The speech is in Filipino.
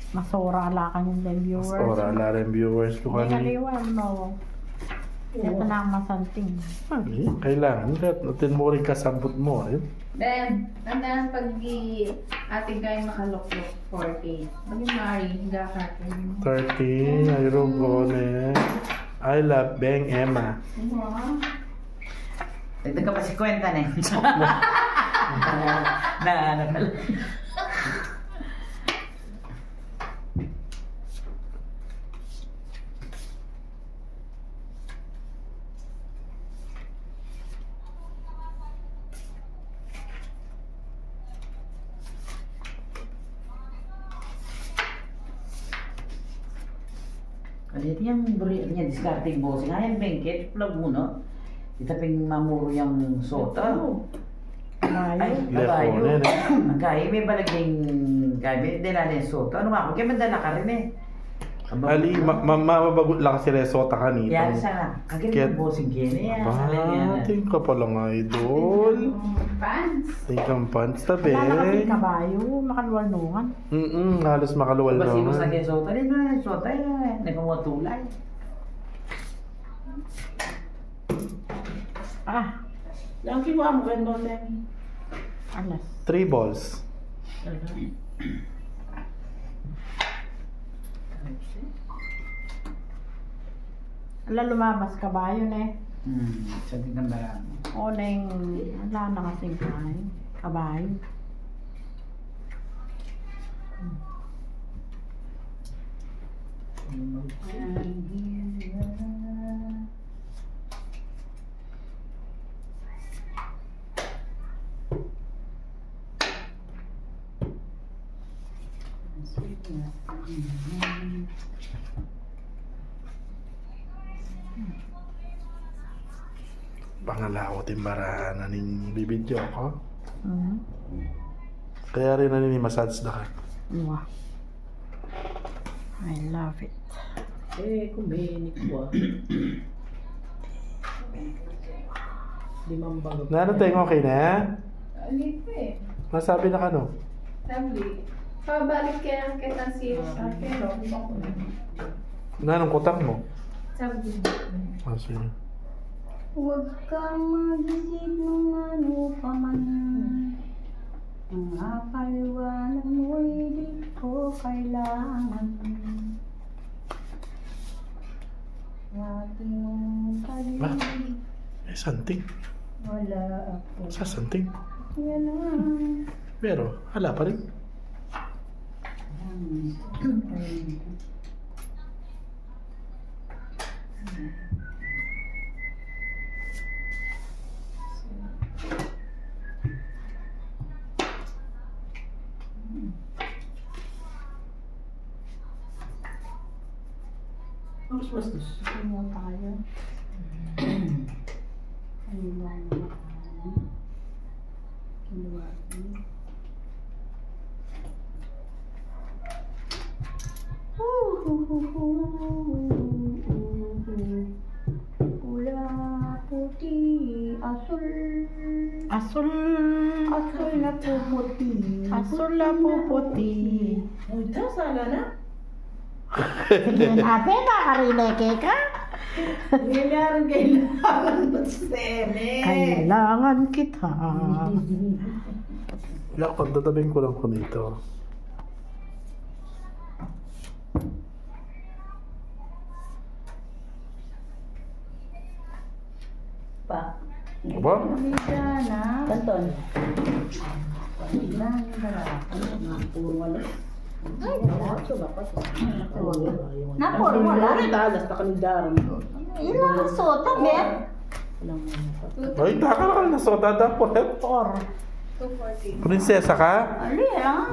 Masora ala kanyang viewers. Masora ala rin viewers ko Hindi kanina. kaliwan mo. Ito na ang masanting. Ay, kailangan. Natin mo rin kasambot mo. Eh. Ben, tandaan pag ating kayo makaluklok 40. Maging Mari, higa ka. 30. Ay, Rugone. I love Beng Emma. Dagdag ka pa si kwenta na ano pala. Kasi yung niya discarding bossing. Ayan, bengket, plug mo, no? Itaping mamuro yung sota. Ay, kabayo. Magkaya, may balaging kaya, may dala na yung sota. Ano nga ako? Kaya madala ka rin eh. Ali, mabagot lang kasi resota kanina. Yan sa kagin yung bossing kaya. Bating ka palang idol. Pants. Tingkang pants tabi. Wala na kabayo, makaluwalungan. Halos makaluwal Basimos na naman. kaya sota rin na. Sota yun, nagkamutulay. Yang kinuha mo kayo doon eh. Alas. 3 balls. Ala lumabas kabayo na eh. Sabi ng barang. O na yung, wala na kasing kabayo. Pangalawa timbarahan na ning bibidyo ko. Mm. Kaya rin na nin massage na ka. Wow. I love it. Eh, kuminik ko ah. Limang bago. Nano tayo okay na? Hindi ko eh. Masabi na ka no? Sabi, pabalik kaya kita si pero ako na. Nanong kutang mo? Sabi, Sige. Huwag kang mag-isip ng ano pa man. Ang kapaliwanag mo'y di ko kailangan. Aking paligid, Santing. wala ako. Sa santing. Yan lang. Pero, hala pa rin. Mas. Tingnan tayo. Ayun lang naman. Kinuha ko. Pula, puti, asul. Asul. Asul na puputi. Asul na puputi. Uy, sana na. Yan ate, nakarileke ka? Kailangan ba sene? Kailangan kita. Yak, pagtatabing ko lang ko nito. Pa. Aba? Sana. Kanton. Ilan dala. Puro wala. Ay, Na puro wala. Talas na kami daram. Ilang sota, Ben? Ay, taka na ka na sota dapat. Or. 240. Prinsesa ka? Ali, ah.